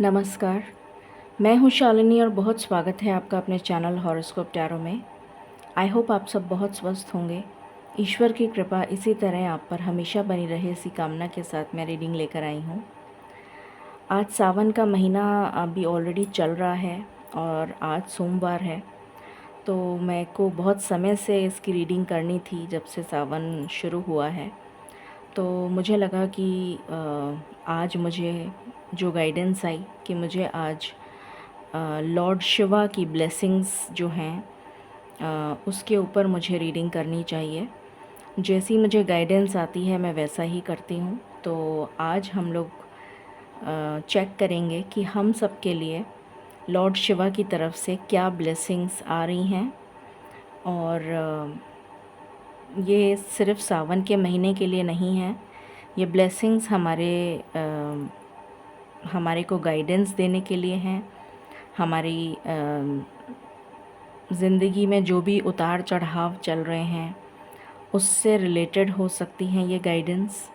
नमस्कार, मैं हूँ शालिनी और बहुत स्वागत है आपका अपने चैनल हॉरोस्कोप टैरो में। आई होप आप सब बहुत स्वस्थ होंगे। ईश्वर की कृपा इसी तरह आप पर हमेशा बनी रहे, इसी कामना के साथ मैं रीडिंग लेकर आई हूँ। आज सावन का महीना अभी ऑलरेडी चल रहा है और आज सोमवार है, तो मैं को बहुत समय से इसकी रीडिंग करनी थी जब से सावन शुरू हुआ है। तो मुझे लगा कि आज मुझे जो गाइडेंस आई कि मुझे आज लॉर्ड शिवा की ब्लेसिंग्स जो हैं उसके ऊपर मुझे रीडिंग करनी चाहिए। जैसी मुझे गाइडेंस आती है मैं वैसा ही करती हूँ। तो आज हम लोग चेक करेंगे कि हम सब के लिए लॉर्ड शिवा की तरफ से क्या ब्लेसिंग्स आ रही हैं। और ये सिर्फ सावन के महीने के लिए नहीं है, ये ब्लेसिंग्स हमारे को गाइडेंस देने के लिए हैं। हमारी ज़िंदगी में जो भी उतार चढ़ाव चल रहे हैं उससे रिलेटेड हो सकती हैं ये गाइडेंस,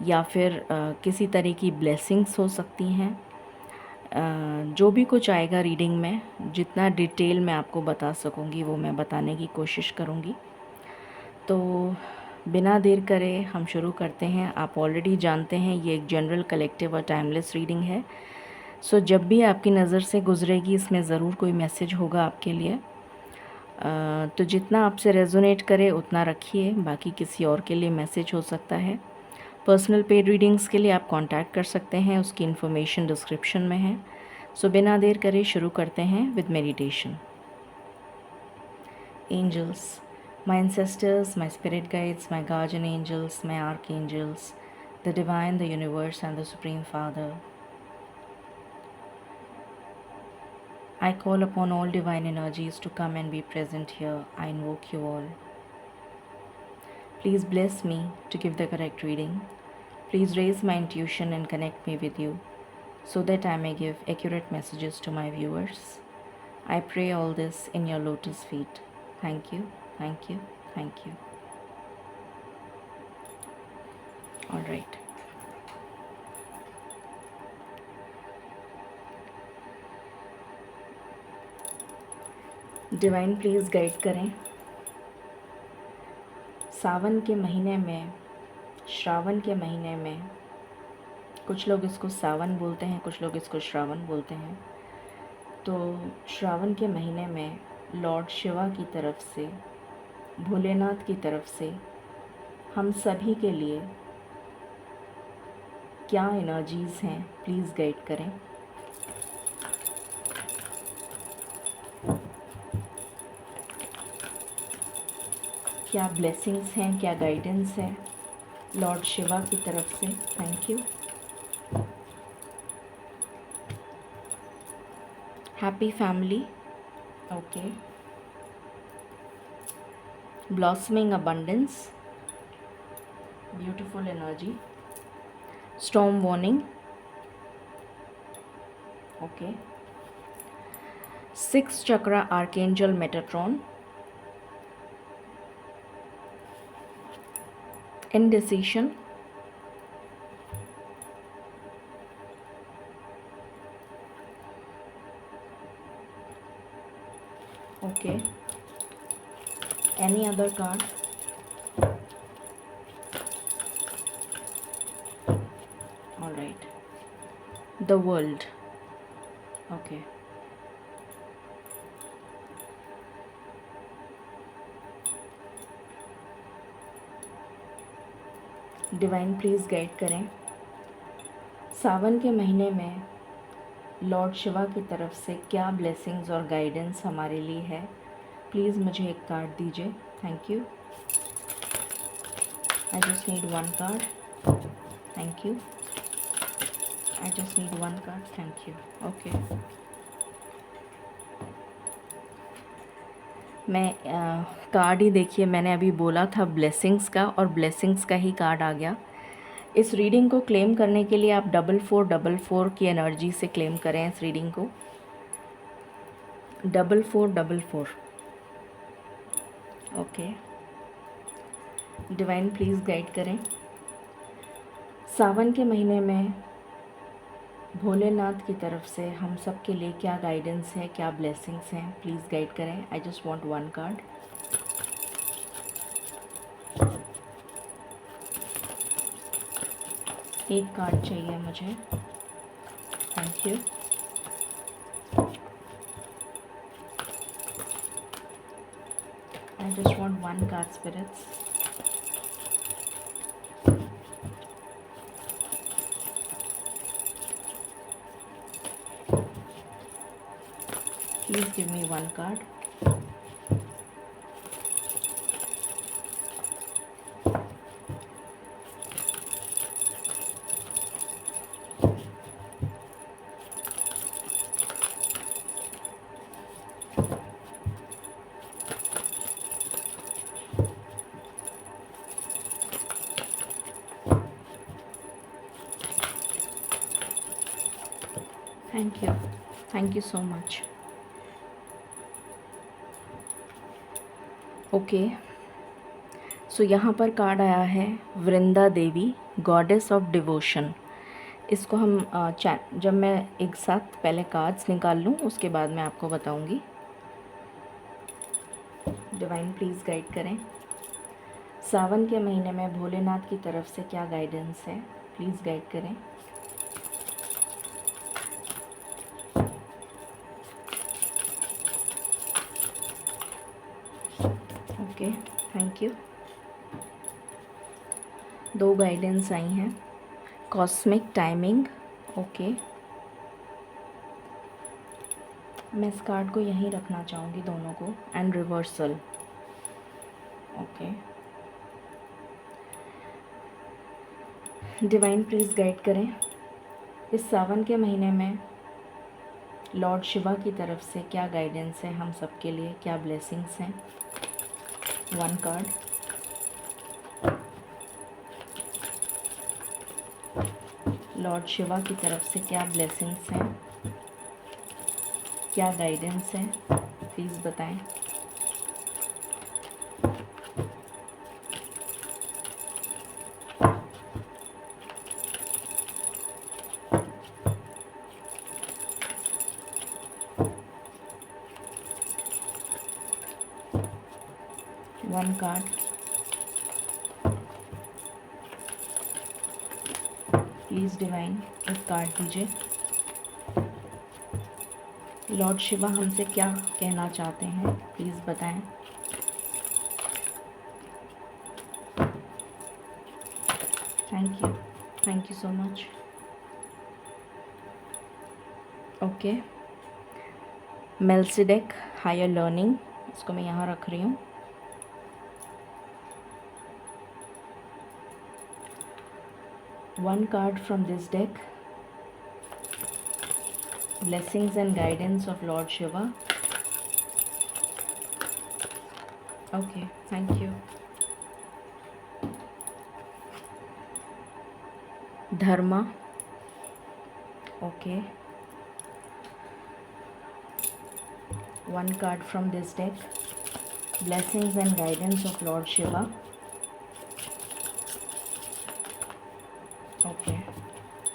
या फिर किसी तरह की ब्लेसिंग्स हो सकती हैं। जो भी कुछ आएगा रीडिंग में, जितना डिटेल मैं आपको बता सकूँगी वो मैं बताने की कोशिश करूँगी। तो बिना देर करे हम शुरू करते हैं। आप ऑलरेडी जानते हैं ये एक जनरल, कलेक्टिव और टाइमलेस रीडिंग है। सो जब भी आपकी नज़र से गुजरेगी इसमें ज़रूर कोई मैसेज होगा आपके लिए। तो जितना आपसे रेजोनेट करे उतना रखिए, बाकी किसी और के लिए मैसेज हो सकता है। पर्सनल पेड रीडिंग्स के लिए आप कांटेक्ट कर सकते हैं, उसकी इन्फॉर्मेशन डिस्क्रिप्शन में है। सो बिना देर करे शुरू करते हैं with meditation. Angels, my ancestors, my spirit guides, my guardian angels, my archangels, the divine, the universe, and the Supreme Father. I call upon all divine energies to come and be present here. I invoke you all. Please bless me to give the correct reading. Please raise my intuition and connect me with you so that I may give accurate messages to my viewers. I pray all this in your lotus feet. Thank you, thank you, thank you. All right. Divine please guide करें। सावन के महीने में, श्रावण के महीने में, कुछ लोग इसको सावन बोलते हैं, कुछ लोग इसको श्रावण बोलते हैं। तो श्रावण के महीने में लॉर्ड शिवा की तरफ से, भोलेनाथ की तरफ से हम सभी के लिए क्या एनर्जीज़ हैं, प्लीज़ गाइड करें। क्या ब्लेसिंग्स हैं, क्या गाइडेंस है लॉर्ड शिवा की तरफ से। Thank you. Happy family, okay. Blossoming abundance, beautiful energy. Storm warning, okay. 6 chakra archangel Metatron, indecision, okay. Any other card? All right. The world, okay. Divine please guide करें। सावन के महीने में लॉर्ड शिवा की तरफ से क्या ब्लेसिंग्स और गाइडेंस हमारे लिए है, प्लीज़ मुझे एक कार्ड दीजिए। Thank you. I just need one card. Thank you. I just need one card. Thank you. Okay. मैं कार्ड ही देखिए, मैंने अभी बोला था ब्लेसिंग्स का, और ब्लेसिंग्स का ही कार्ड आ गया। इस रीडिंग को क्लेम करने के लिए आप 4444 की एनर्जी से क्लेम करें इस रीडिंग को। 4444, ओके। डिवाइन प्लीज़ गाइड करें। सावन के महीने में भोलेनाथ की तरफ से हम सब के लिए क्या गाइडेंस है, क्या ब्लेसिंग्स हैं, प्लीज़ गाइड करें। I just want one card. एक कार्ड चाहिए मुझे। Thank you. I just want one card spirits. Please give me one card. Thank you so much. Okay, so यहाँ पर कार्ड आया है Vrinda Devi, goddess of devotion. इसको हम जब मैं एक साथ पहले कार्ड्स निकाल लूँ उसके बाद मैं आपको बताऊँगी। डिवाइन प्लीज़ गाइड करें। सावन के महीने में भोलेनाथ की तरफ से क्या गाइडेंस है, प्लीज़ गाइड करें। Okay, thank you. दो गाइडेंस आई हैं। Cosmic timing, okay. मैं इस कार्ड को यहीं रखना चाहूँगी दोनों को। And reversal, okay. Divine please guide करें। इस सावन के महीने में लॉर्ड शिवा की तरफ से क्या गाइडेंस है हम सब के लिए, क्या ब्लेसिंग्स हैं। One card. लॉर्ड शिवा की तरफ से क्या ब्लेसिंग्स हैं, क्या गाइडेंस है, प्लीज़ बताएं। One card. प्लीज़ डिवाइन एक कार्ड दीजिए। लॉर्ड शिवा हमसे क्या कहना चाहते हैं, प्लीज़ बताएं। Thank you so much. Okay, Melchizedek higher learning, इसको मैं यहाँ रख रही हूँ। One card from this deck, blessings and guidance of Lord Shiva. Okay, thank you. Dharma, okay. One card from this deck, blessings and guidance of Lord Shiva. Okay,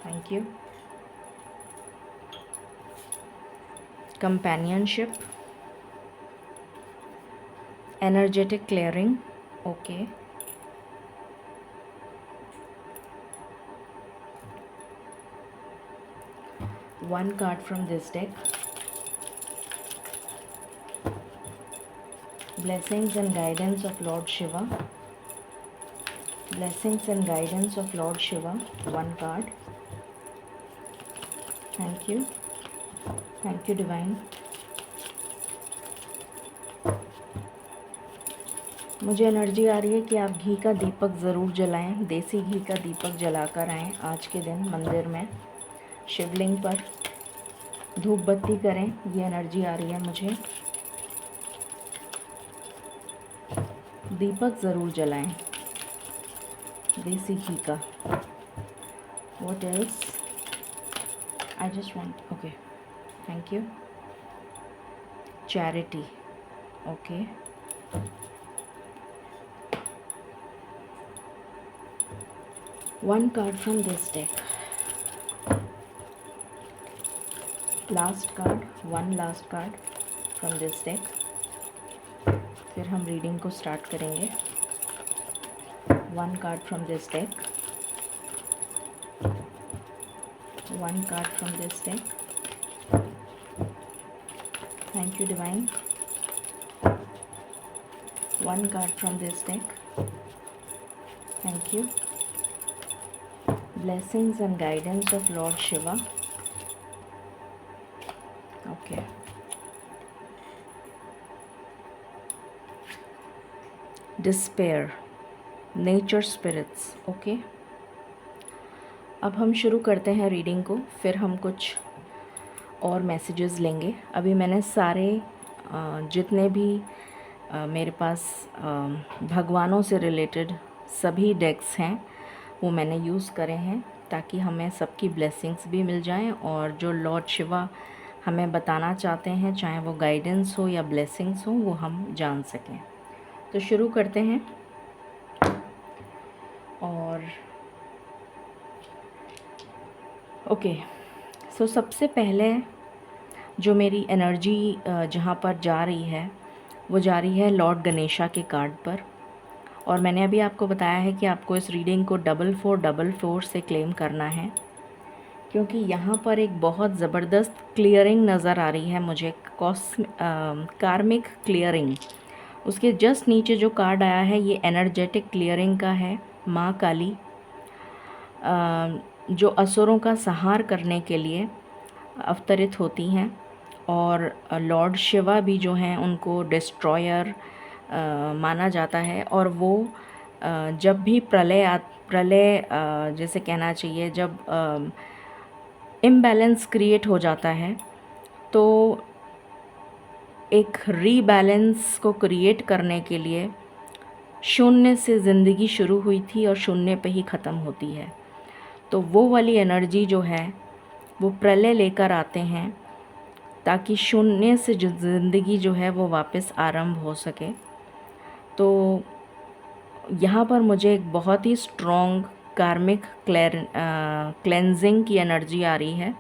thank you. Companionship, energetic clearing, okay. One card from this deck, blessings and guidance of Lord Shiva. Blessings and guidance of Lord Shiva, one card. Thank you Divine. मुझे energy आ रही है कि आप घी का दीपक ज़रूर जलाएं, देसी घी का दीपक जलाकर आएँ आज के दिन मंदिर में, शिवलिंग पर धूप बत्ती करें, ये एनर्जी आ रही है मुझे। दीपक ज़रूर जलाएं देसी घी का। What else? I just want, okay, thank you. Charity, okay. One card from this deck, last card, one last card from this deck, फिर हम रीडिंग को स्टार्ट करेंगे। One card from this deck, one card from this deck. Thank you divine. One card from this deck, thank you. Blessings and guidance of Lord Shiva. Okay. Despair, nature spirits. Okay. अब हम शुरू करते हैं reading को, फिर हम कुछ और मैसेजेस लेंगे। अभी मैंने सारे जितने भी मेरे पास भगवानों से रिलेटेड सभी डेक्स हैं वो मैंने यूज़ करे हैं, ताकि हमें सबकी ब्लेसिंग्स भी मिल जाएं और जो लॉर्ड शिवा हमें बताना चाहते हैं, चाहे वो गाइडेंस हो या ब्लेसिंग्स हो, वो हम जान सकें। तो शुरू करते हैं। और ओके, सो सबसे पहले जो मेरी एनर्जी जहाँ पर जा रही है वो जा रही है लॉर्ड गणेशा के कार्ड पर। और मैंने अभी आपको बताया है कि आपको इस रीडिंग को 4444 से क्लेम करना है, क्योंकि यहाँ पर एक बहुत ज़बरदस्त क्लियरिंग नज़र आ रही है मुझे, कार्मिक क्लियरिंग। उसके जस्ट नीचे जो कार्ड आया है ये एनर्जेटिक क्लियरिंग का है। माँ काली जो असुरों का संहार करने के लिए अवतरित होती हैं, और लॉर्ड शिवा भी जो हैं उनको डिस्ट्रॉयर माना जाता है। और वो जब भी प्रलय जैसे कहना चाहिए, जब इम्बैलेंस क्रिएट हो जाता है तो एक रीबैलेंस को क्रिएट करने के लिए शून्य से ज़िंदगी शुरू हुई थी और शून्य पे ही ख़त्म होती है। तो वो वाली एनर्जी जो है वो प्रलय लेकर आते हैं, ताकि शून्य से ज़िंदगी जो है वो वापस आरंभ हो सके। तो यहाँ पर मुझे एक बहुत ही स्ट्रॉन्ग कार्मिक क्लेंजिंग की एनर्जी आ रही है।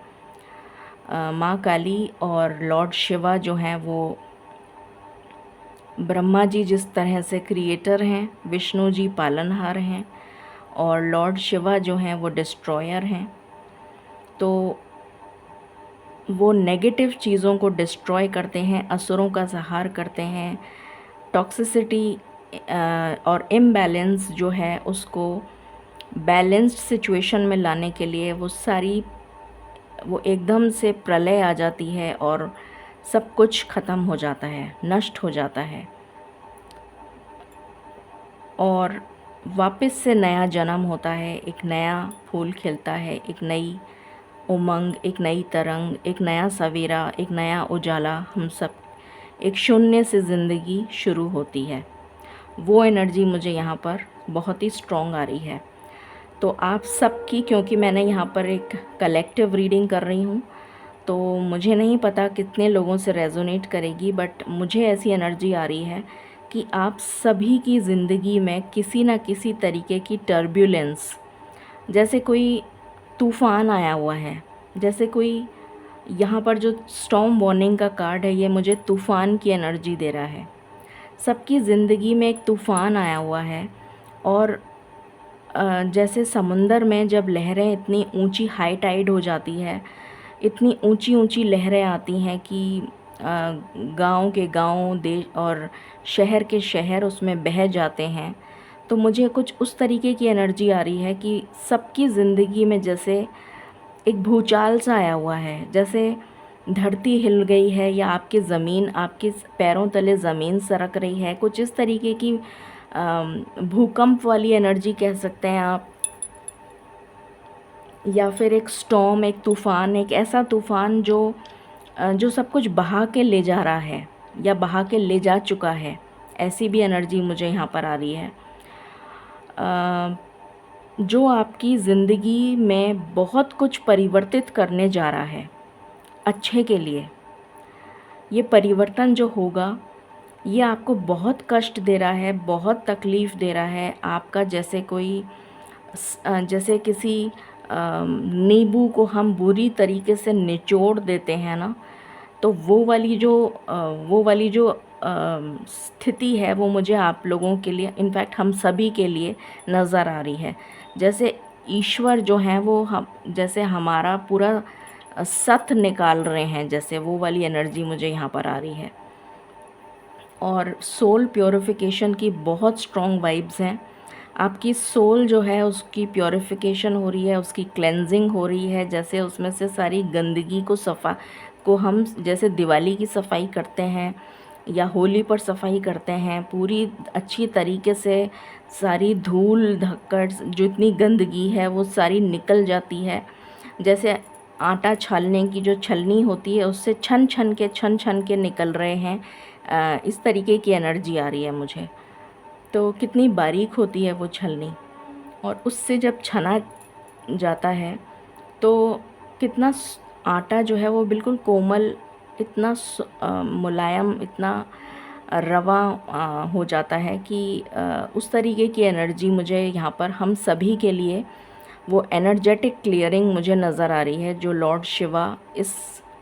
माँ काली और लॉर्ड शिवा जो हैं वो ब्रह्मा जी जिस तरह से क्रिएटर हैं, विष्णु जी पालनहार हैं, और लॉर्ड शिवा जो हैं वो डिस्ट्रॉयर हैं। तो वो नेगेटिव चीज़ों को डिस्ट्रॉय करते हैं, असुरों का संहार करते हैं, टॉक्सिसिटी और इम्बैलेंस जो है उसको बैलेंस्ड सिचुएशन में लाने के लिए वो एकदम से प्रलय आ जाती है और सब कुछ ख़त्म हो जाता है, नष्ट हो जाता है, और वापस से नया जन्म होता है, एक नया फूल खिलता है, एक नई उमंग, एक नई तरंग, एक नया सवेरा, एक नया उजाला, हम सब एक शून्य से ज़िंदगी शुरू होती है। वो एनर्जी मुझे यहाँ पर बहुत ही स्ट्रॉन्ग आ रही है। तो आप सबकी, क्योंकि मैंने यहाँ पर एक कलेक्टिव रीडिंग कर रही हूँ, तो मुझे नहीं पता कितने लोगों से रेजोनेट करेगी, बट मुझे ऐसी एनर्जी आ रही है कि आप सभी की ज़िंदगी में किसी न किसी तरीके की टर्ब्यूलेंस, जैसे कोई तूफ़ान आया हुआ है, जैसे कोई यहाँ पर जो स्टॉर्म वार्निंग का कार्ड है ये मुझे तूफ़ान की एनर्जी दे रहा है। सबकी ज़िंदगी में एक तूफ़ान आया हुआ है, और जैसे समुंदर में जब लहरें इतनी ऊंची हाई टाइड हो जाती है, इतनी ऊंची ऊंची लहरें आती हैं कि गांव के गांव, देश और शहर के शहर उसमें बह जाते हैं। तो मुझे कुछ उस तरीके की एनर्जी आ रही है कि सबकी ज़िंदगी में जैसे एक भूचाल सा आया हुआ है, जैसे धरती हिल गई है, या आपकी ज़मीन, आपके पैरों तले ज़मीन सरक रही है, कुछ इस तरीके की भूकंप वाली एनर्जी कह सकते हैं आप, या फिर एक स्टॉर्म, एक तूफ़ान, एक ऐसा तूफ़ान जो सब कुछ बहा के ले जा रहा है या बहा के ले जा चुका है। ऐसी भी एनर्जी मुझे यहाँ पर आ रही है, जो आपकी ज़िंदगी में बहुत कुछ परिवर्तित करने जा रहा है अच्छे के लिए। ये परिवर्तन जो होगा ये आपको बहुत कष्ट दे रहा है, बहुत तकलीफ़ दे रहा है। आपका जैसे कोई जैसे किसी नींबू को हम बुरी तरीके से निचोड़ देते हैं ना, तो वो वाली जो स्थिति है वो मुझे आप लोगों के लिए, इनफैक्ट हम सभी के लिए नज़र आ रही है। जैसे ईश्वर जो हैं वो हम जैसे हमारा पूरा सत निकाल रहे हैं, जैसे वो वाली एनर्जी मुझे यहाँ पर आ रही है। और सोल प्योरिफिकेशन की बहुत स्ट्रॉन्ग वाइब्स हैं। आपकी सोल जो है उसकी प्योरिफिकेशन हो रही है, उसकी क्लेंजिंग हो रही है। जैसे उसमें से सारी गंदगी को हम जैसे दिवाली की सफाई करते हैं या होली पर सफाई करते हैं, पूरी अच्छी तरीके से सारी धूल धक्कड़ जितनी गंदगी है वो सारी निकल जाती है। जैसे आटा छालने की जो छलनी होती है उससे छन छन के निकल रहे हैं, इस तरीके की एनर्जी आ रही है मुझे। तो कितनी बारीक होती है वो छलनी, और उससे जब छना जाता है तो कितना आटा जो है वो बिल्कुल कोमल, इतना मुलायम, इतना रवा हो जाता है कि उस तरीके की एनर्जी मुझे यहाँ पर हम सभी के लिए वो एनर्जेटिक क्लियरिंग मुझे नज़र आ रही है, जो लॉर्ड शिवा इस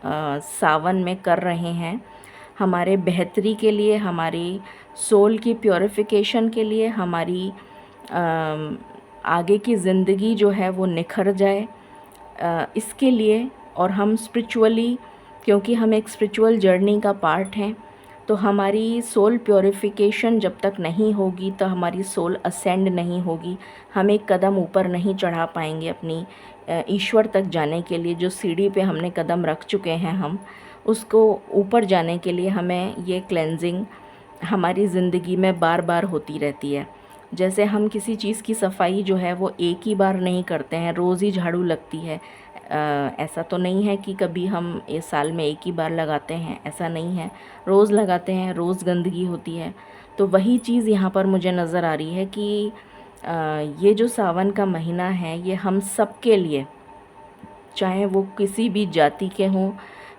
सावन में कर रहे हैं हमारे बेहतरी के लिए, हमारी सोल की प्योरिफिकेशन के लिए, हमारी आगे की ज़िंदगी जो है वो निखर जाए, इसके लिए। और हम स्पिरिचुअली, क्योंकि हम एक स्पिरिचुअल जर्नी का पार्ट हैं, तो हमारी सोल प्योरिफिकेशन जब तक नहीं होगी तो हमारी सोल असेंड नहीं होगी, हम एक कदम ऊपर नहीं चढ़ा पाएंगे अपनी ईश्वर तक जाने के लिए। जो सीढ़ी पे हमने कदम रख चुके हैं, हम उसको ऊपर जाने के लिए हमें ये क्लेंजिंग हमारी ज़िंदगी में बार बार होती रहती है। जैसे हम किसी चीज़ की सफाई जो है वो एक ही बार नहीं करते हैं, रोज़ ही झाड़ू लगती है। ऐसा तो नहीं है कि कभी हम इस साल में एक ही बार लगाते हैं, ऐसा नहीं है, रोज़ लगाते हैं, रोज़ गंदगी होती है। तो वही चीज़ यहाँ पर मुझे नज़र आ रही है कि ये जो सावन का महीना है ये हम सब के लिए, चाहे वो किसी भी जाति के हों,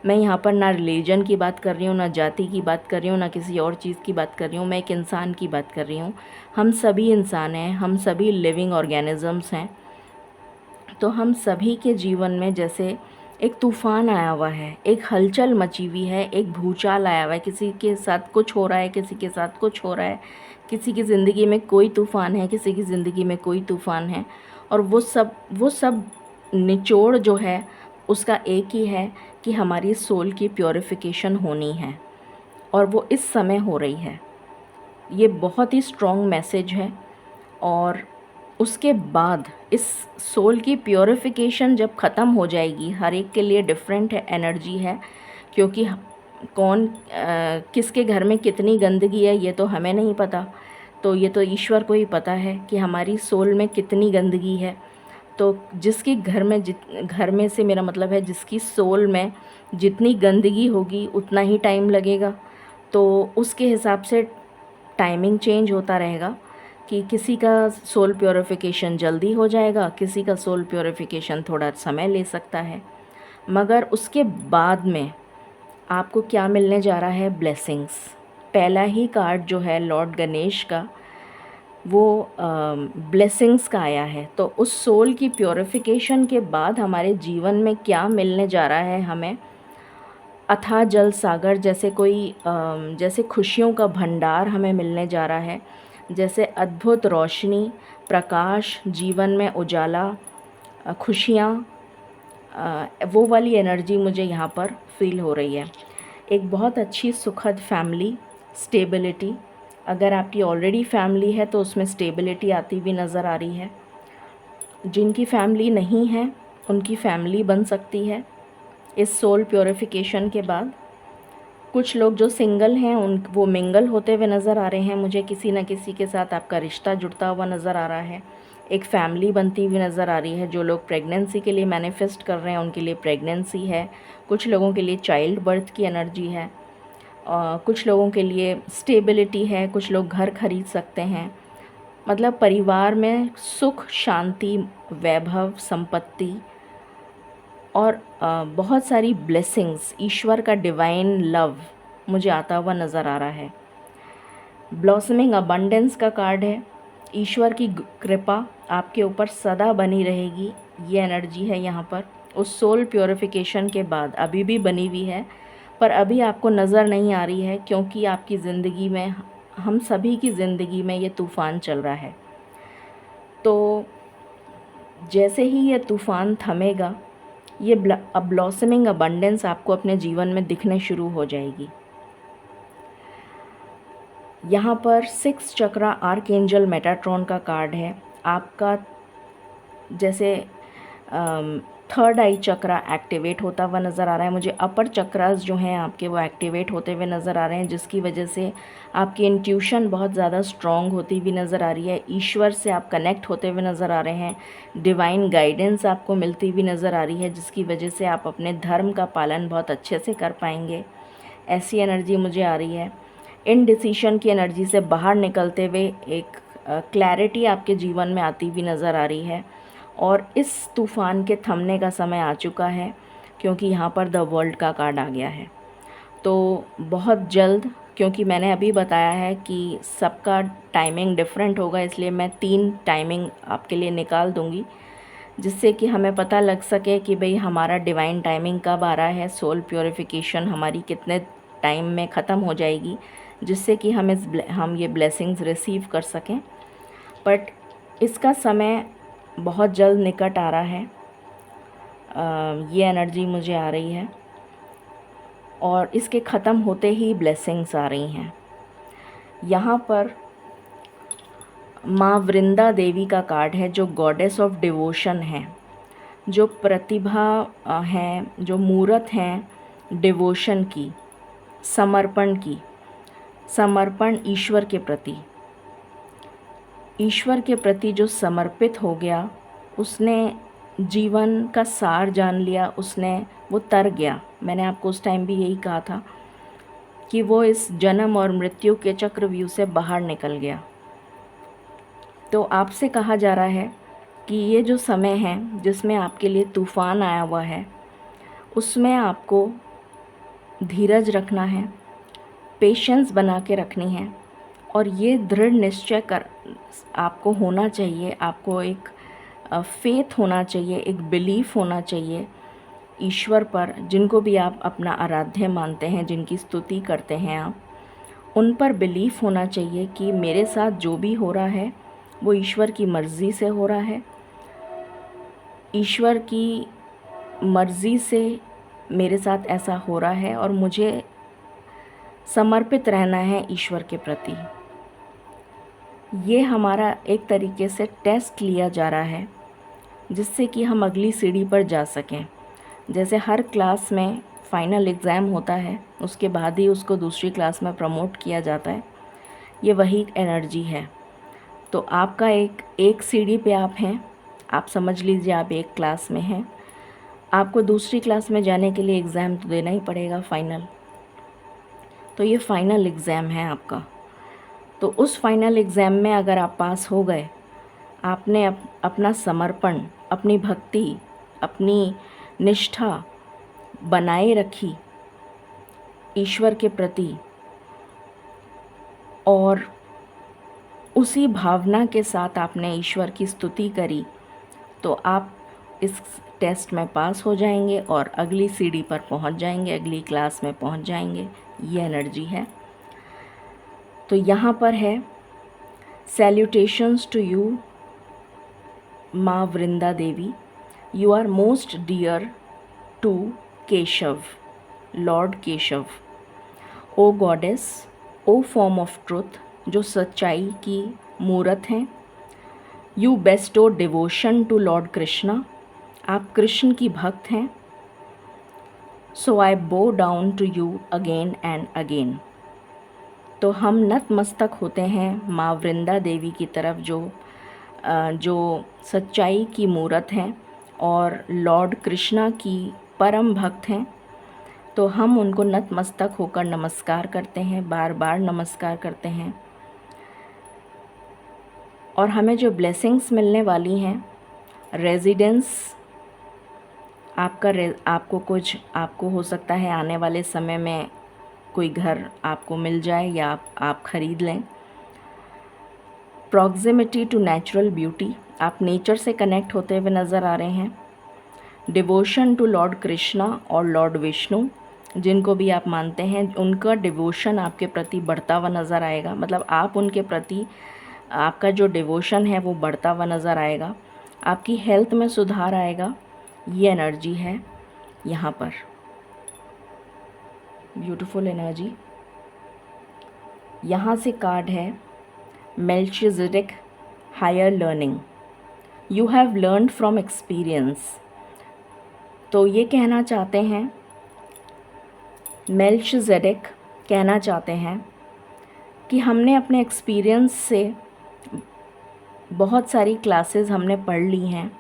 मैं यहाँ पर ना रिलीजन की बात कर रही हूँ, ना जाति की बात कर रही हूँ, ना किसी और चीज़ की बात कर रही हूँ, मैं एक इंसान की बात कर रही हूँ। हम सभी इंसान हैं, हम सभी लिविंग ऑर्गेनिजम्स हैं। तो हम सभी के जीवन में जैसे एक तूफ़ान आया हुआ है, एक हलचल मची हुई है, एक भूचाल आया हुआ है, किसी के साथ कुछ हो रहा है, किसी के साथ कुछ हो रहा है, किसी की ज़िंदगी में कोई तूफ़ान है, किसी की ज़िंदगी में कोई तूफ़ान है। और वो सब निचोड़ जो है उसका एक ही है कि हमारी सोल की प्योरिफिकेशन होनी है, और वो इस समय हो रही है। ये बहुत ही स्ट्रॉन्ग मैसेज है। और उसके बाद इस सोल की प्योरिफिकेशन जब ख़त्म हो जाएगी, हर एक के लिए डिफरेंट है एनर्जी है, क्योंकि किसके घर में कितनी गंदगी है ये तो हमें नहीं पता, तो ये तो ईश्वर को ही पता है कि हमारी सोल में कितनी गंदगी है। तो जिसके घर में से मेरा मतलब है जिसकी सोल में जितनी गंदगी होगी उतना ही टाइम लगेगा, तो उसके हिसाब से टाइमिंग चेंज होता रहेगा कि किसी का सोल प्योरिफिकेशन जल्दी हो जाएगा, किसी का सोल प्योरिफिकेशन थोड़ा समय ले सकता है। मगर उसके बाद में आपको क्या मिलने जा रहा है? ब्लेसिंग्स। पहला ही कार्ड जो है लॉर्ड गणेश का, वो ब्लेसिंग्स का आया है। तो उस सोल की प्योरिफिकेशन के बाद हमारे जीवन में क्या मिलने जा रहा है हमें? अथाह जल सागर जैसे खुशियों का भंडार हमें मिलने जा रहा है, जैसे अद्भुत रोशनी, प्रकाश, जीवन में उजाला, खुशियाँ, वो वाली एनर्जी मुझे यहाँ पर फील हो रही है। एक बहुत अच्छी सुखद फैमिली, स्टेबिलिटी। अगर आपकी ऑलरेडी फैमिली है तो उसमें स्टेबिलिटी आती हुई नज़र आ रही है। जिनकी फैमिली नहीं है उनकी फैमिली बन सकती है इस सोल प्योरिफिकेशन के बाद। कुछ लोग जो सिंगल हैं वो मिंगल होते हुए नज़र आ रहे हैं मुझे, किसी न किसी के साथ आपका रिश्ता जुड़ता हुआ नज़र आ रहा है। एक फैमिली बनती हुई नज़र आ रही है। जो लोग प्रेगनेंसी के लिए मैनिफेस्ट कर रहे हैं उनके लिए प्रेगनेंसी है। कुछ लोगों के लिए चाइल्ड बर्थ की एनर्जी है, कुछ लोगों के लिए स्टेबिलिटी है, कुछ लोग घर खरीद सकते हैं। मतलब परिवार में सुख, शांति, वैभव, संपत्ति और बहुत सारी ब्लेसिंग्स, ईश्वर का डिवाइन लव मुझे आता हुआ नज़र आ रहा है। ब्लॉसमिंग अबंडेंस का कार्ड है। ईश्वर की कृपा आपके ऊपर सदा बनी रहेगी। ये एनर्जी है यहाँ पर उस सोल प्योरिफिकेशन के बाद, अभी भी बनी हुई है, पर अभी आपको नज़र नहीं आ रही है क्योंकि आपकी ज़िंदगी में, हम सभी की ज़िंदगी में ये तूफ़ान चल रहा है। तो जैसे ही ये तूफ़ान थमेगा, ये ब्लॉसमिंग अबंडेंस आपको अपने जीवन में दिखने शुरू हो जाएगी। यहाँ पर 6 चक्रा आर्कएंजल मेटाट्रॉन का कार्ड है। आपका जैसे थर्ड आई चक्रा एक्टिवेट होता हुआ नज़र आ रहा है मुझे। अपर चक्रास जो हैं आपके, वो एक्टिवेट होते हुए नज़र आ रहे हैं, जिसकी वजह से आपकी इंट्यूशन बहुत ज़्यादा स्ट्रॉन्ग होती हुई नज़र आ रही है। ईश्वर से आप कनेक्ट होते हुए नज़र आ रहे हैं। डिवाइन गाइडेंस आपको मिलती हुई नज़र आ रही है, जिसकी वजह से आप अपने धर्म का पालन बहुत अच्छे से कर पाएंगे। ऐसी एनर्जी मुझे आ रही है। इनडिसीशन की एनर्जी से बाहर निकलते हुए एक क्लैरिटी आपके जीवन में आती हुई नज़र आ रही है। और इस तूफ़ान के थमने का समय आ चुका है, क्योंकि यहाँ पर द वर्ल्ड का कार्ड आ गया है। तो बहुत जल्द, क्योंकि मैंने अभी बताया है कि सबका टाइमिंग डिफरेंट होगा, इसलिए मैं 3 टाइमिंग आपके लिए निकाल दूँगी, जिससे कि हमें पता लग सके कि भाई हमारा डिवाइन टाइमिंग कब आ रहा है, सोल प्योरिफिकेशन हमारी कितने टाइम में ख़त्म हो जाएगी, जिससे कि हम ये ब्लेसिंग्स रिसीव कर सकें। बट इसका समय बहुत जल्द निकट आ रहा है। ये एनर्जी मुझे आ रही है, और इसके ख़त्म होते ही ब्लेसिंग्स आ रही हैं। यहाँ पर माँ वृंदा देवी का कार्ड है, जो गॉडेस ऑफ डिवोशन है, जो प्रतिभा है, जो मूरत हैं डिवोशन की, समर्पण की। समर्पण ईश्वर के प्रति, ईश्वर के प्रति जो समर्पित हो गया, उसने जीवन का सार जान लिया, वो तर गया। मैंने आपको उस टाइम भी यही कहा था कि वो इस जन्म और मृत्यु के चक्रव्यूह से बाहर निकल गया। तो आपसे कहा जा रहा है कि ये जो समय है जिसमें आपके लिए तूफ़ान आया हुआ है, उसमें आपको धीरज रखना है, पेशेंस बना के रखनी है, और ये दृढ़ निश्चय कर आपको होना चाहिए। आपको एक फेथ होना चाहिए, एक बिलीफ होना चाहिए ईश्वर पर, जिनको भी आप अपना आराध्य मानते हैं, जिनकी स्तुति करते हैं आप, उन पर बिलीफ होना चाहिए कि मेरे साथ जो भी हो रहा है वो ईश्वर की मर्ज़ी से हो रहा है। ईश्वर की मर्ज़ी से मेरे साथ ऐसा हो रहा है, और मुझे समर्पित रहना है ईश्वर के प्रति। ये हमारा एक तरीके से टेस्ट लिया जा रहा है, जिससे कि हम अगली सीढ़ी पर जा सकें। जैसे हर क्लास में फाइनल एग्ज़ाम होता है, उसके बाद ही उसको दूसरी क्लास में प्रमोट किया जाता है, ये वही एनर्जी है। तो आपका एक सीढ़ी पे आप हैं, आप समझ लीजिए आप एक क्लास में हैं, आपको दूसरी क्लास में जाने के लिए एग्ज़ाम तो देना ही पड़ेगा फाइनल। तो ये फ़ाइनल एग्ज़ाम है आपका। तो उस फाइनल एग्ज़ाम में अगर आप पास हो गए, आपने अपना समर्पण, अपनी भक्ति, अपनी निष्ठा बनाए रखी ईश्वर के प्रति, और उसी भावना के साथ आपने ईश्वर की स्तुति करी, तो आप इस टेस्ट में पास हो जाएंगे और अगली सीढ़ी पर पहुंच जाएंगे, अगली क्लास में पहुंच जाएंगे। ये एनर्जी है। तो यहाँ पर है, सैल्यूटेशंस टू यू माँ Vrinda Devi, you are most dear to Keshav, lord Keshav, O goddess, O form of truth, जो सच्चाई की मूरत हैं। You bestow devotion to lord Krishna, आप कृष्ण की भक्त हैं। So I bow down to you again and again. तो हम नतमस्तक होते हैं माँ वृंदा देवी की तरफ, जो सच्चाई की मूरत हैं और लॉर्ड कृष्णा की परम भक्त हैं। तो हम उनको नतमस्तक होकर नमस्कार करते हैं, बार बार नमस्कार करते हैं। और हमें जो ब्लेसिंग्स मिलने वाली हैं, रेजिडेंस आपको हो सकता है आने वाले समय में कोई घर आपको मिल जाए, या आप ख़रीद लें। प्रॉक्सिमिटी टू नेचुरल ब्यूटी, आप नेचर से कनेक्ट होते हुए नज़र आ रहे हैं। डिवोशन टू लॉर्ड कृष्णा और लॉर्ड विष्णु, जिनको भी आप मानते हैं, उनका डिवोशन आपके प्रति बढ़ता हुआ नज़र आएगा। मतलब आप उनके प्रति आपका जो डिवोशन है वो बढ़ता हुआ नज़र आएगा। आपकी हेल्थ में सुधार आएगा। ये एनर्जी है यहाँ पर, ब्यूटीफुल एनर्जी। यहाँ से कार्ड है Melchizedek, higher learning, you have learned from experience. तो ये कहना चाहते हैं, मेल्किज़ेडेक कहना चाहते हैं कि हमने अपने एक्सपीरियंस से बहुत सारी क्लासेस हमने पढ़ ली हैं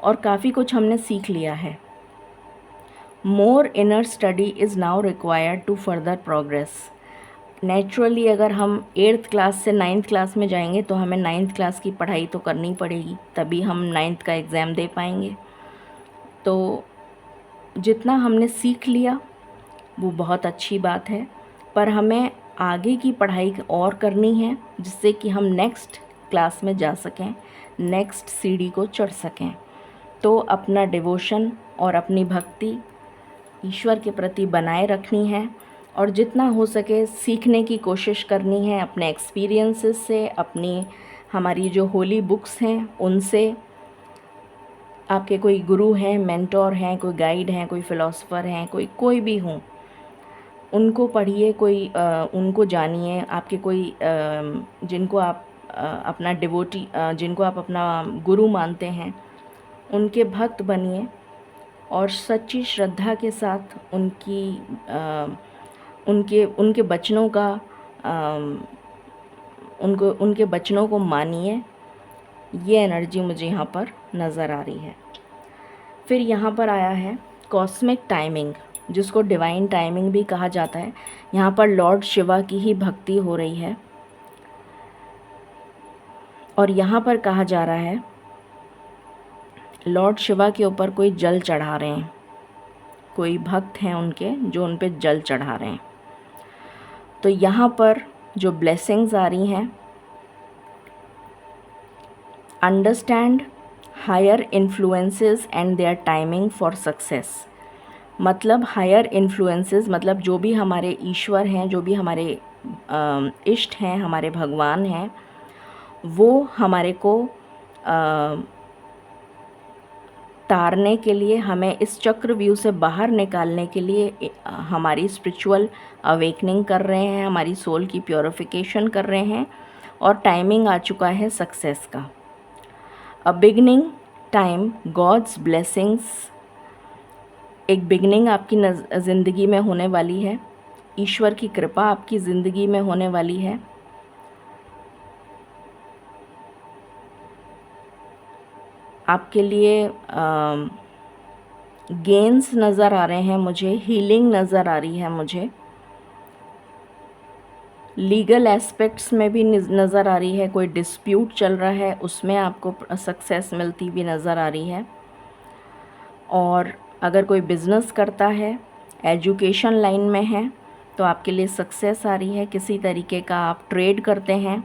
और काफ़ी कुछ हमने सीख लिया है। More inner study is now required to further progress. Naturally अगर हम 8th क्लास से 9th क्लास में जाएंगे तो हमें 9th क्लास की पढ़ाई तो करनी पड़ेगी, तभी हम 9th का एग्ज़ाम दे पाएंगे। तो जितना हमने सीख लिया वो बहुत अच्छी बात है, पर हमें आगे की पढ़ाई और करनी है, जिससे कि हम नेक्स्ट क्लास में जा सकें, नेक्स्ट सीढ़ी को चढ़ सकें। तो अपना डिवोशन और अपनी भक्ति ईश्वर के प्रति बनाए रखनी है और जितना हो सके सीखने की कोशिश करनी है अपने एक्सपीरियंसेस से, अपनी हमारी जो होली बुक्स हैं उनसे। आपके कोई गुरु हैं, मेंटोर हैं, कोई गाइड हैं, कोई फ़िलासफ़र हैं, कोई भी हों, उनको पढ़िए, उनको जानिए। आपके कोई जिनको आप अपना डिवोटी, जिनको आप अपना गुरु मानते हैं, उनके भक्त बनिए और सच्ची श्रद्धा के साथ उनके वचनों का उनके वचनों को मानिए। ये एनर्जी मुझे यहाँ पर नज़र आ रही है। फिर यहाँ पर आया है कॉस्मिक टाइमिंग, जिसको डिवाइन टाइमिंग भी कहा जाता है। यहाँ पर लॉर्ड शिवा की ही भक्ति हो रही है और यहाँ पर कहा जा रहा है लॉर्ड शिवा के ऊपर कोई जल चढ़ा रहे हैं, कोई भक्त हैं उनके जो उन पे जल चढ़ा रहे हैं। तो यहाँ पर जो ब्लेसिंग्स आ रही हैं, understand higher influences and their timing for success. मतलब हायर इन्फ्लुएंसेस मतलब जो भी हमारे ईश्वर हैं, जो भी हमारे इष्ट हैं, हमारे भगवान हैं, वो हमारे को तारने के लिए, हमें इस चक्रव्यूह से बाहर निकालने के लिए हमारी स्पिरिचुअल अवेकनिंग कर रहे हैं, हमारी सोल की प्योरिफिकेशन कर रहे हैं और टाइमिंग आ चुका है सक्सेस का। A beginning time, God's blessings, एक बिगनिंग आपकी ज़िंदगी में होने वाली है। ईश्वर की कृपा आपकी ज़िंदगी में होने वाली है। आपके लिए गेन्स नज़र आ रहे हैं मुझे, हीलिंग नज़र आ रही है मुझे, लीगल एस्पेक्ट्स में भी नज़र आ रही है। कोई डिस्प्यूट चल रहा है उसमें आपको सक्सेस मिलती हुई नज़र आ रही है। और अगर कोई बिज़नेस करता है, एजुकेशन लाइन में है, तो आपके लिए सक्सेस आ रही है। किसी तरीके का आप ट्रेड करते हैं,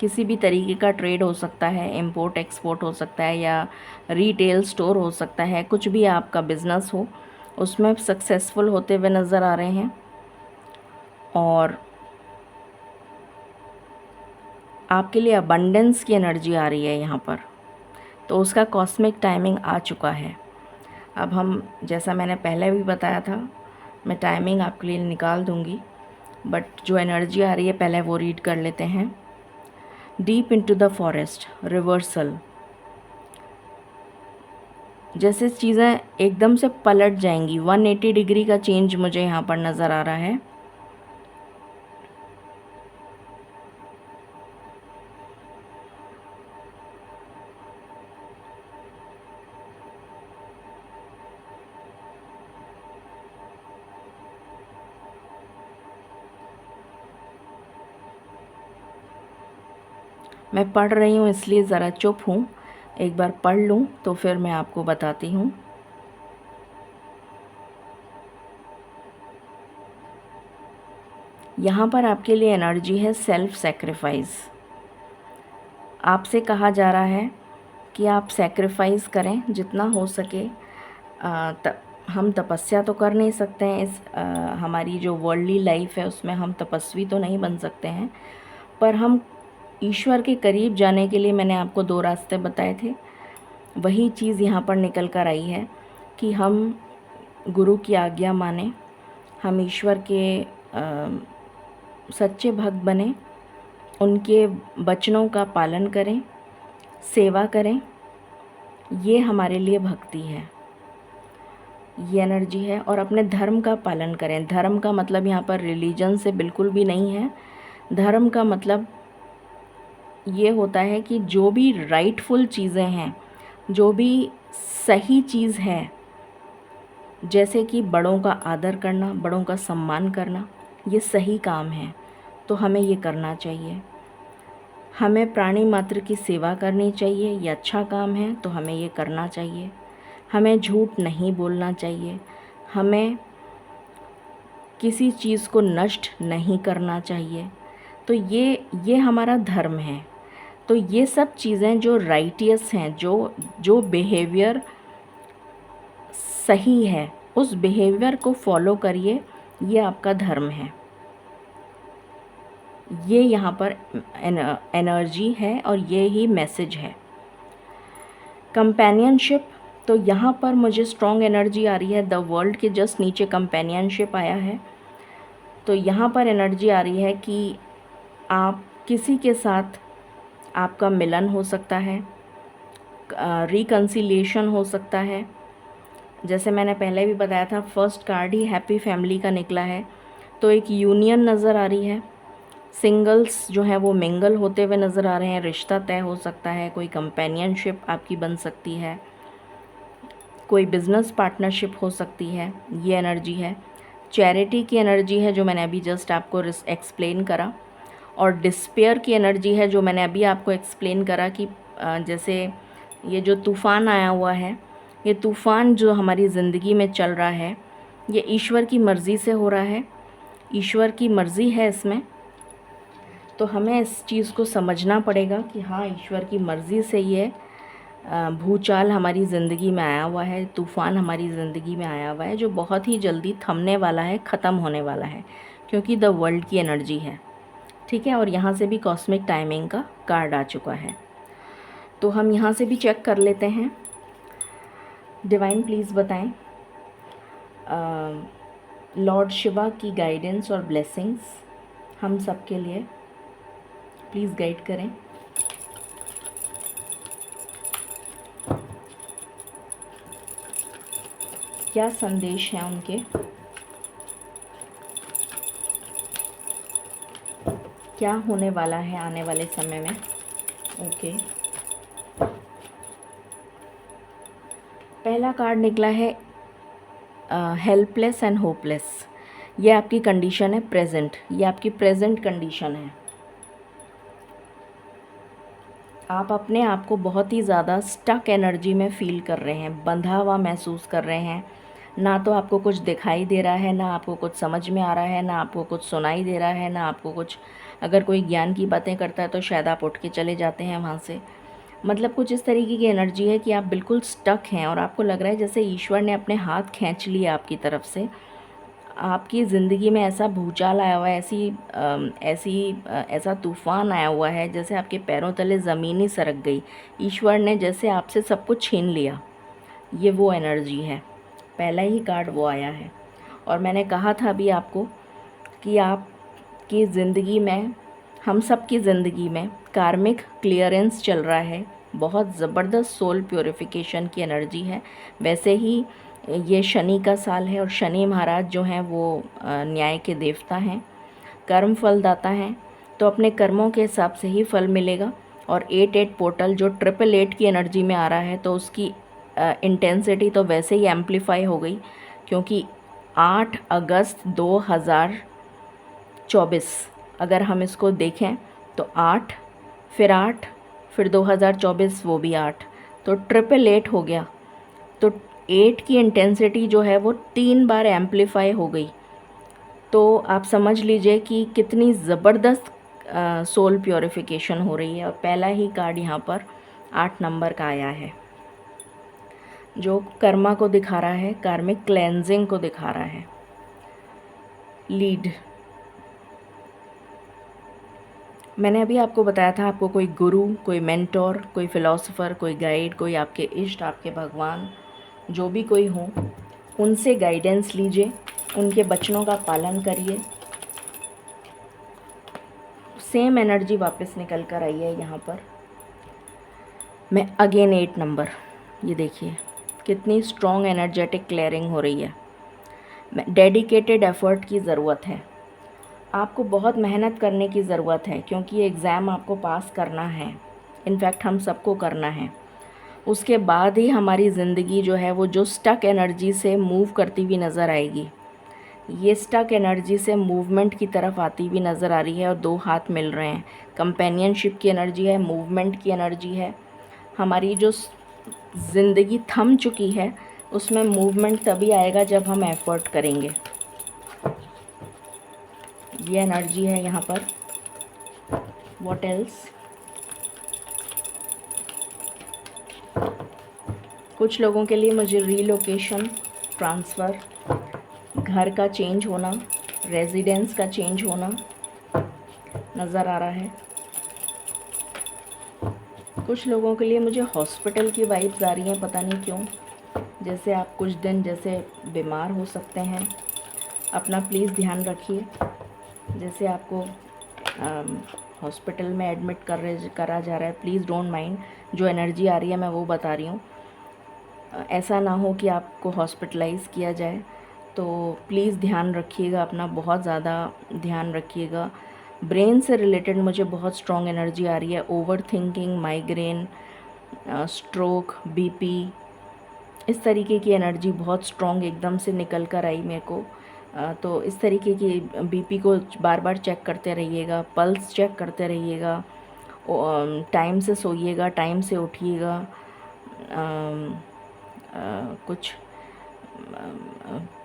किसी भी तरीके का ट्रेड हो सकता है, इंपोर्ट एक्सपोर्ट हो सकता है या रिटेल स्टोर हो सकता है, कुछ भी आपका बिज़नेस हो, उसमें सक्सेसफुल होते हुए नज़र आ रहे हैं। और आपके लिए अबंडेंस की एनर्जी आ रही है यहाँ पर, तो उसका कॉस्मिक टाइमिंग आ चुका है। अब हम, जैसा मैंने पहले भी बताया था, मैं टाइमिंग आपके लिए निकाल दूँगी, बट जो एनर्जी आ रही है पहले वो रीड कर लेते हैं। Deep into the forest, reversal, जैसे चीज़ें एकदम से पलट जाएंगी, 180 डिग्री का चेंज मुझे यहाँ पर नज़र आ रहा है। मैं पढ़ रही हूँ इसलिए ज़रा चुप हूँ, एक बार पढ़ लूँ तो फिर मैं आपको बताती हूँ। यहाँ पर आपके लिए एनर्जी है सेल्फ सेक्रीफाइस। आपसे कहा जा रहा है कि आप सैक्रिफाइस करें जितना हो सके। हम तपस्या तो कर नहीं सकते हैं, हमारी जो वर्ल्डली लाइफ है उसमें हम तपस्वी तो नहीं बन सकते हैं, पर हम ईश्वर के करीब जाने के लिए मैंने आपको 2 रास्ते बताए थे। वही चीज़ यहाँ पर निकल कर आई है कि हम गुरु की आज्ञा मानें, हम ईश्वर के सच्चे भक्त बने, उनके वचनों का पालन करें, सेवा करें। ये हमारे लिए भक्ति है, ये एनर्जी है। और अपने धर्म का पालन करें। धर्म का मतलब यहाँ पर रिलीजन से बिल्कुल भी नहीं है। धर्म का मतलब ये होता है कि जो भी राइटफुल चीज़ें हैं, जो भी सही चीज़ है, जैसे कि बड़ों का आदर करना, बड़ों का सम्मान करना, ये सही काम है, तो हमें ये करना चाहिए। हमें प्राणी मात्र की सेवा करनी चाहिए, ये अच्छा काम है, तो हमें ये करना चाहिए। हमें झूठ नहीं बोलना चाहिए, हमें किसी चीज़ को नष्ट नहीं करना चाहिए। तो ये हमारा धर्म है। तो ये सब चीज़ें जो राइटियस हैं, जो बिहेवियर सही है, उस बिहेवियर को फॉलो करिए, ये आपका धर्म है। ये यहाँ पर एनर्जी है और ये ही मैसेज है। कंपेनियनशिप, तो यहाँ पर मुझे स्ट्रॉन्ग एनर्जी आ रही है। द वर्ल्ड के जस्ट नीचे कंपेनियनशिप आया है, तो यहाँ पर एनर्जी आ रही है कि आप किसी के साथ आपका मिलन हो सकता है, रिकन्सिलिएशन हो सकता है। जैसे मैंने पहले भी बताया था, फर्स्ट कार्ड ही हैप्पी फैमिली का निकला है, तो एक यूनियन नज़र आ रही है। सिंगल्स जो हैं वो मिंगल होते हुए नज़र आ रहे हैं, रिश्ता तय हो सकता है, कोई कंपेनियनशिप आपकी बन सकती है, कोई बिज़नेस पार्टनरशिप हो सकती है, ये एनर्जी है। चैरिटी की एनर्जी है जो मैंने अभी जस्ट आपको एक्सप्लेन करा, और डिस्पेयर की एनर्जी है जो मैंने अभी आपको एक्सप्लेन करा कि जैसे ये जो तूफ़ान आया हुआ है, ये तूफ़ान जो हमारी ज़िंदगी में चल रहा है, ये ईश्वर की मर्ज़ी से हो रहा है, ईश्वर की मर्ज़ी है इसमें। तो हमें इस चीज़ को समझना पड़ेगा कि हाँ, ईश्वर की मर्ज़ी से ये भूचाल हमारी ज़िंदगी में आया हुआ है, तूफ़ान हमारी ज़िंदगी में आया हुआ है, जो बहुत ही जल्दी थमने वाला है, ख़त्म होने वाला है, क्योंकि द वर्ल्ड की एनर्जी है। ठीक है, और यहाँ से भी कॉस्मिक टाइमिंग का कार्ड आ चुका है, तो हम यहाँ से भी चेक कर लेते हैं। डिवाइन प्लीज़ बताएं लॉर्ड शिवा की गाइडेंस और ब्लेसिंग्स हम सब के लिए, प्लीज़ गाइड करें। क्या संदेश हैं उनके, क्या होने वाला है आने वाले समय में। ओके, पहला कार्ड निकला है हेल्पलेस एंड होपलेस। ये आपकी कंडीशन है प्रेजेंट, ये आपकी प्रेजेंट कंडीशन है। आप अपने आप को बहुत ही ज़्यादा स्टक एनर्जी में फ़ील कर रहे हैं, बंधा हुआ महसूस कर रहे हैं। ना तो आपको कुछ दिखाई दे रहा है, ना आपको कुछ समझ में आ रहा है, ना आपको कुछ सुनाई दे रहा है, ना आपको कुछ, अगर कोई ज्ञान की बातें करता है तो शायद आप उठ के चले जाते हैं वहाँ से। मतलब कुछ इस तरीके की एनर्जी है कि आप बिल्कुल स्टक हैं और आपको लग रहा है जैसे ईश्वर ने अपने हाथ खींच लिए आपकी तरफ से। आपकी ज़िंदगी में ऐसा भूचाल आया हुआ है, ऐसा तूफ़ान आया हुआ है, जैसे आपके पैरों तले ज़मीन ही सरक गई। ईश्वर ने जैसे आपसे सब कुछ छीन लिया, ये वो एनर्जी है। पहला ही कार्ड वो आया है। और मैंने कहा था अभी आपको कि आपकी ज़िंदगी में, हम सब की ज़िंदगी में कार्मिक क्लियरेंस चल रहा है, बहुत ज़बरदस्त सोल प्योरिफिकेशन की एनर्जी है। वैसे ही ये शनि का साल है और शनि महाराज जो हैं वो न्याय के देवता हैं, कर्म फलदाता हैं, तो अपने कर्मों के हिसाब से ही फल मिलेगा। और 8-8 पोर्टल जो 888 की एनर्जी में आ रहा है, तो उसकी इंटेंसिटी तो वैसे ही एम्पलीफाई हो गई, क्योंकि 8 अगस्त 2024 अगर हम इसको देखें तो 8 फिर 2024 वो भी 8, तो 888 हो गया। तो 8 की इंटेंसिटी जो है वो 3 बार एम्पलीफाई हो गई। तो आप समझ लीजिए कि कितनी ज़बरदस्त सोल प्योरिफिकेशन हो रही है। और पहला ही कार्ड यहाँ पर 8 नंबर का आया है, जो कर्मा को दिखा रहा है, कार्मिक क्लेंजिंग को दिखा रहा है। लीड, मैंने अभी आपको बताया था, आपको कोई गुरु, कोई मेंटोर, कोई फिलोसोफर, कोई गाइड, कोई आपके इष्ट, आपके भगवान, जो भी कोई हो, उनसे गाइडेंस लीजिए, उनके वचनों का पालन करिए। सेम एनर्जी वापस निकल कर आई है यहाँ पर। मैं अगेन 8 नंबर, ये देखिए कितनी स्ट्रॉन्ग एनर्जेटिक क्लियरिंग हो रही है। डेडिकेटेड एफर्ट की ज़रूरत है, आपको बहुत मेहनत करने की ज़रूरत है, क्योंकि ये एग्ज़ाम आपको पास करना है। इनफैक्ट हम सबको करना है। उसके बाद ही हमारी ज़िंदगी जो है वो जो स्टक एनर्जी से मूव करती हुई नज़र आएगी। ये स्टक एनर्जी से मूवमेंट की तरफ आती हुई नज़र आ रही है, और 2 हाथ मिल रहे हैं। कंपेनियनशिप की एनर्जी है, मूवमेंट की एनर्जी है। हमारी जो ज़िंदगी थम चुकी है उसमें मूवमेंट तभी आएगा जब हम एफ़र्ट करेंगे। ये एनर्जी है यहाँ पर। What else? कुछ लोगों के लिए मुझे रीलोकेशन, ट्रांसफ़र, घर का चेंज होना, रेजिडेंस का चेंज होना नज़र आ रहा है। कुछ लोगों के लिए मुझे हॉस्पिटल की वाइब्स आ रही हैं, पता नहीं क्यों। जैसे आप कुछ दिन जैसे बीमार हो सकते हैं, अपना प्लीज़ ध्यान रखिए। जैसे आपको हॉस्पिटल में एडमिट करा जा रहा है, प्लीज़ डोंट माइंड। जो एनर्जी आ रही है मैं वो बता रही हूँ। ऐसा ना हो कि आपको हॉस्पिटलाइज़ किया जाए, तो प्लीज़ ध्यान रखिएगा अपना, बहुत ज़्यादा ध्यान रखिएगा। ब्रेन से रिलेटेड मुझे बहुत स्ट्रॉन्ग एनर्जी आ रही है। Over thinking, migraine, stroke, BP, इस तरीके की एनर्जी बहुत स्ट्रॉन्ग एकदम से निकल कर आई मेरे को। तो इस तरीके की बीपी को बार बार चेक करते रहिएगा, पल्स चेक करते रहिएगा, टाइम से सोइएगा, टाइम से उठिएगा। कुछ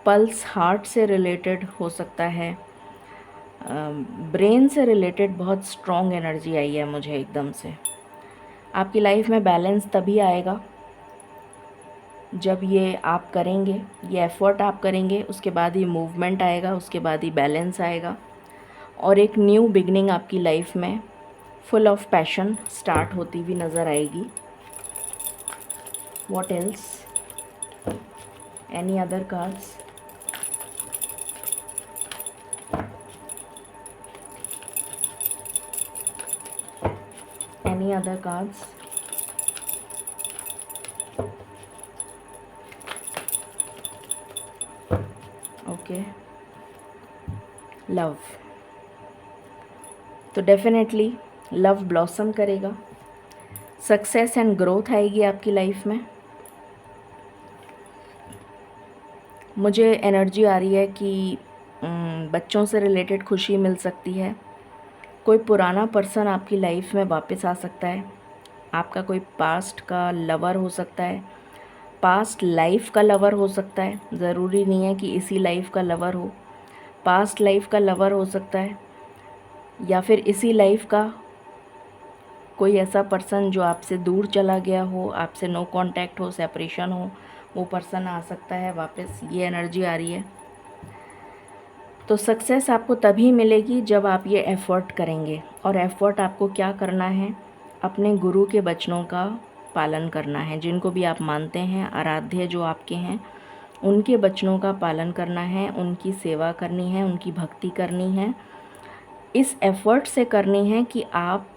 पल्स हार्ट से रिलेटेड हो सकता है। ब्रेन से रिलेटेड बहुत स्ट्रॉन्ग एनर्जी आई है मुझे एकदम से। आपकी लाइफ में बैलेंस तभी आएगा जब ये आप करेंगे, ये एफ़र्ट आप करेंगे, उसके बाद ही मूवमेंट आएगा, उसके बाद ही बैलेंस आएगा, और एक न्यू बिगनिंग आपकी लाइफ में फुल ऑफ पैशन स्टार्ट होती हुई नज़र आएगी। What else? Any other cards? Any other cards? Okay, love. तो डेफिनेटली लव ब्लॉसम करेगा, सक्सेस एंड ग्रोथ आएगी आपकी लाइफ में। मुझे एनर्जी आ रही है कि बच्चों से रिलेटेड खुशी मिल सकती है। कोई पुराना पर्सन आपकी लाइफ में वापस आ सकता है। आपका कोई पास्ट का लवर हो सकता है, पास्ट लाइफ का लवर हो सकता है। ज़रूरी नहीं है कि इसी लाइफ का लवर हो, पास्ट लाइफ का लवर हो सकता है, या फिर इसी लाइफ का कोई ऐसा पर्सन जो आपसे दूर चला गया हो, आपसे नो कांटेक्ट हो, सेपरेशन हो, वो पर्सन आ सकता है वापस। ये एनर्जी आ रही है। तो सक्सेस आपको तभी मिलेगी जब आप ये एफ़र्ट करेंगे। और एफ़र्ट आपको क्या करना है? अपने गुरु के वचनों का पालन करना है। जिनको भी आप मानते हैं, आराध्य जो आपके हैं, उनके वचनों का पालन करना है, उनकी सेवा करनी है, उनकी भक्ति करनी है। इस एफ़र्ट से करनी है कि आप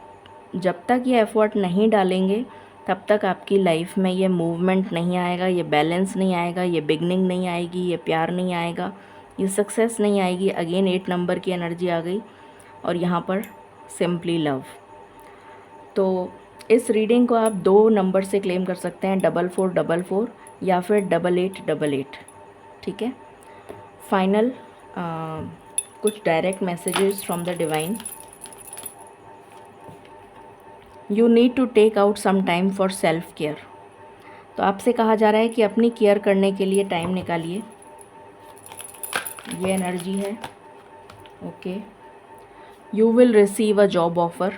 जब तक ये एफ़र्ट नहीं डालेंगे तब तक आपकी लाइफ में ये मूवमेंट नहीं आएगा, ये बैलेंस नहीं आएगा, ये बिगनिंग नहीं आएगी, ये प्यार नहीं आएगा, ये सक्सेस नहीं आएगी। अगेन 8 नंबर की एनर्जी आ गई, और यहाँ पर सिंपली लव। तो इस रीडिंग को आप 2 नंबर से क्लेम कर सकते हैं, 4444 या फिर 8888। ठीक है। फाइनल कुछ direct messages from the divine. You need to take out some time for self care. तो आपसे कहा जा रहा है कि अपनी केयर करने के लिए टाइम निकालिए। ये एनर्जी है। Okay, you will receive a job offer,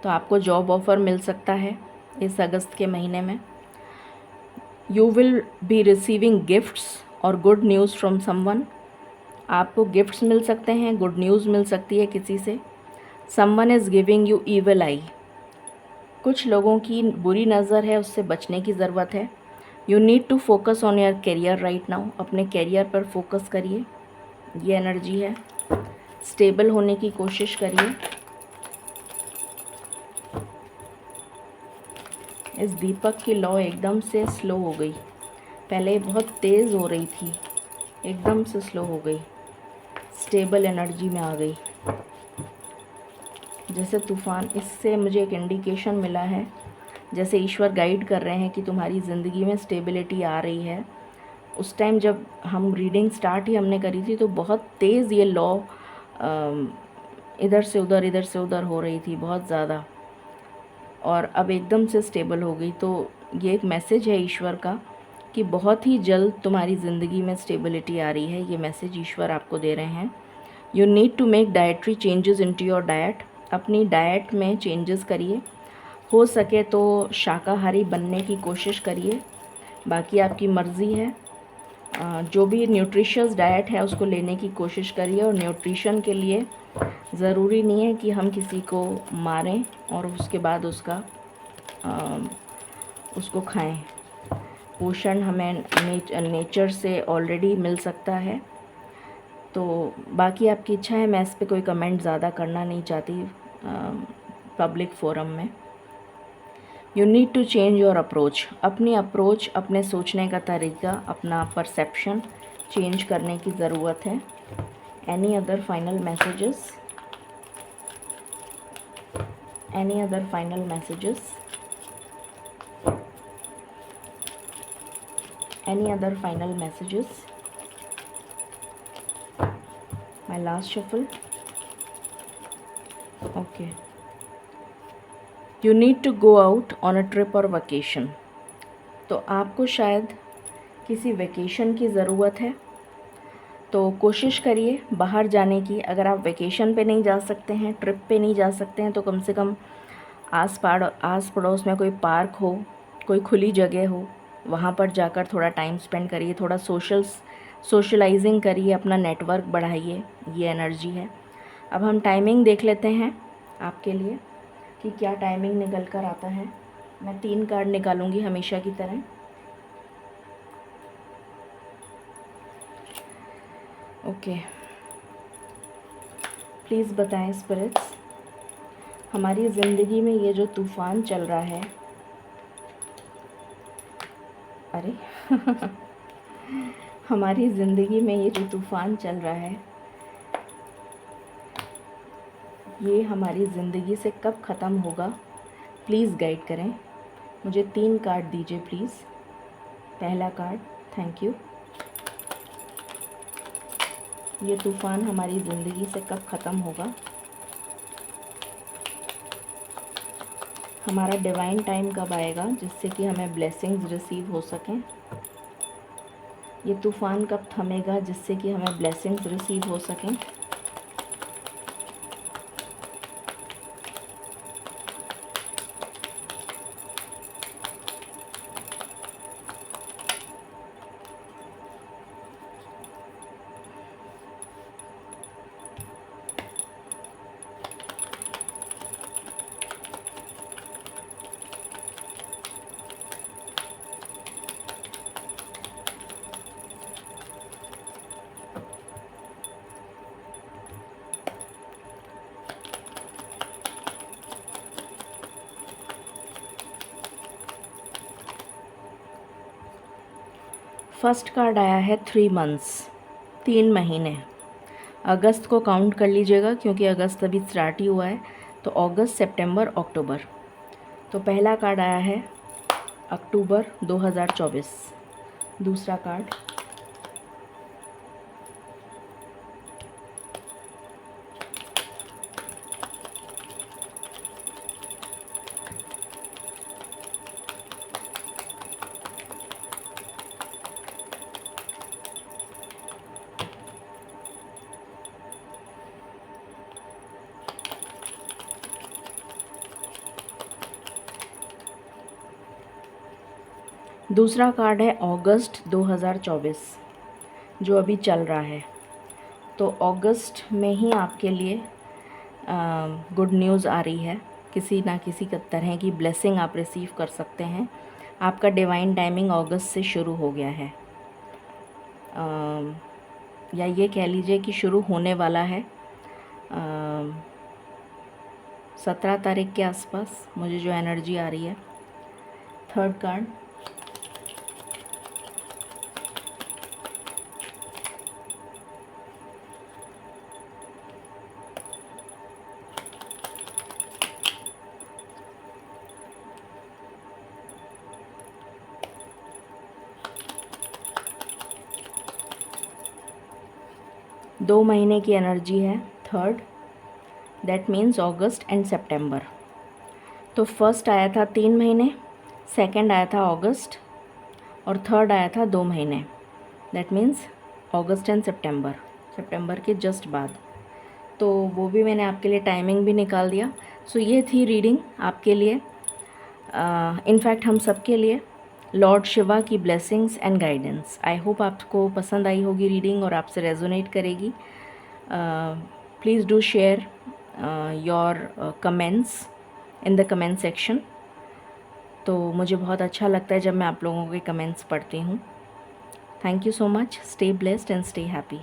तो आपको जॉब ऑफ़र मिल सकता है इस अगस्त के महीने में। You will be receiving gifts और गुड न्यूज़ फ्रॉम समवन, आपको गिफ्ट्स मिल सकते हैं, गुड न्यूज़ मिल सकती है किसी से। Someone is giving you evil आई, कुछ लोगों की बुरी नज़र है, उससे बचने की ज़रूरत है। You need to focus on your career right now, अपने करियर पर फोकस करिए, ये एनर्जी है। स्टेबल होने की कोशिश करिए। इस दीपक की लौ एकदम से स्लो हो गई, पहले बहुत तेज़ हो रही थी, एकदम से स्लो हो गई, स्टेबल एनर्जी में आ गई जैसे तूफ़ान। इससे मुझे एक इंडिकेशन मिला है, जैसे ईश्वर गाइड कर रहे हैं कि तुम्हारी ज़िंदगी में स्टेबिलिटी आ रही है। उस टाइम जब हम रीडिंग स्टार्ट ही हमने करी थी तो बहुत तेज़ ये लॉ इधर से उधर हो रही थी बहुत ज़्यादा, और अब एकदम से स्टेबल हो गई। तो ये एक मैसेज है ईश्वर का कि बहुत ही जल्द तुम्हारी ज़िंदगी में स्टेबिलिटी आ रही है, ये मैसेज ईश्वर आपको दे रहे हैं। You need to make dietary changes into your diet, अपनी डाइट में चेंजेस करिए, हो सके तो शाकाहारी बनने की कोशिश करिए, बाकी आपकी मर्ज़ी है। जो भी न्यूट्रिशियस डाइट है उसको लेने की कोशिश करिए, और न्यूट्रिशन के लिए ज़रूरी नहीं है कि हम किसी को मारें और उसके बाद उसको खाएं। पोषण हमें नेचर से ऑलरेडी मिल सकता है। तो बाकी आपकी इच्छा है, मैं इस पे कोई कमेंट ज़्यादा करना नहीं चाहती पब्लिक फोरम में। You need to change your approach, अपनी अप्रोच, अपने सोचने का तरीका, अपना परसेप्शन चेंज करने की ज़रूरत है। Any other final messages, any other final messages, any other final messages. My last shuffle. Okay, you need to go out on a trip और वेकेशन, तो आपको शायद किसी वेकेशन की ज़रूरत है, तो कोशिश करिए बाहर जाने की। अगर आप वेकेशन पे नहीं जा सकते हैं, ट्रिप पे नहीं जा सकते हैं, तो कम से कम आस पड़ोस में कोई पार्क हो, कोई खुली जगह हो, वहाँ पर जाकर थोड़ा टाइम स्पेंड करिए, थोड़ा सोशलाइजिंग करिए, अपना नेटवर्क बढ़ाइए, ये एनर्जी है। अब हम टाइमिंग देख लेते हैं आपके लिए कि क्या टाइमिंग निकल कर आता है। मैं 3 कार्ड निकालूंगी हमेशा की तरह। ओके, प्लीज़ बताएं स्पिरिट्स, हमारी ज़िंदगी में ये जो तूफ़ान चल रहा है, अरे हमारी ज़िंदगी में ये जो तूफ़ान चल रहा है, ये हमारी ज़िंदगी से कब ख़त्म होगा, प्लीज़ गाइड करें। मुझे 3 कार्ड दीजिए प्लीज़। पहला कार्ड, थैंक यू। ये तूफ़ान हमारी ज़िंदगी से कब ख़त्म होगा, हमारा डिवाइन टाइम कब आएगा जिससे कि हमें ब्लेसिंग्स रिसीव हो सकें, ये तूफ़ान कब थमेगा जिससे कि हमें ब्लेसिंग्स रिसीव हो सकें। फर्स्ट कार्ड आया है 3 मंथ्स, 3 महीने। अगस्त को काउंट कर लीजिएगा क्योंकि अगस्त अभी स्टार्ट ही हुआ है, तो अगस्त, सितंबर, अक्टूबर। तो पहला कार्ड आया है अक्टूबर 2024। दूसरा कार्ड, दूसरा कार्ड है अगस्त 2024 जो अभी चल रहा है। तो अगस्त में ही आपके लिए गुड न्यूज़ आ रही है, किसी ना किसी तरह की ब्लेसिंग आप रिसीव कर सकते हैं। आपका डिवाइन टाइमिंग अगस्त से शुरू हो गया है, या ये कह लीजिए कि शुरू होने वाला है 17 तारीख के आसपास, मुझे जो एनर्जी आ रही है। थर्ड कार्ड, दो महीने की एनर्जी है third, that means August and September. तो फर्स्ट आया था 3 महीने, सेकंड आया था अगस्त और थर्ड आया था 2 महीने, दैट मीन्स अगस्त एंड सितंबर के जस्ट बाद। तो वो भी मैंने आपके लिए टाइमिंग भी निकाल दिया। सो ये थी रीडिंग आपके लिए, इनफैक्ट हम सब के लिए, लॉर्ड शिवा की blessings and guidance. I hope आपको पसंद आई होगी रीडिंग और आपसे रेजोनेट करेगी। Please do share your comments in the comment section. तो मुझे बहुत अच्छा लगता है जब मैं आप लोगों के कमेंट्स पढ़ती हूँ। Thank you so much. Stay blessed and stay happy.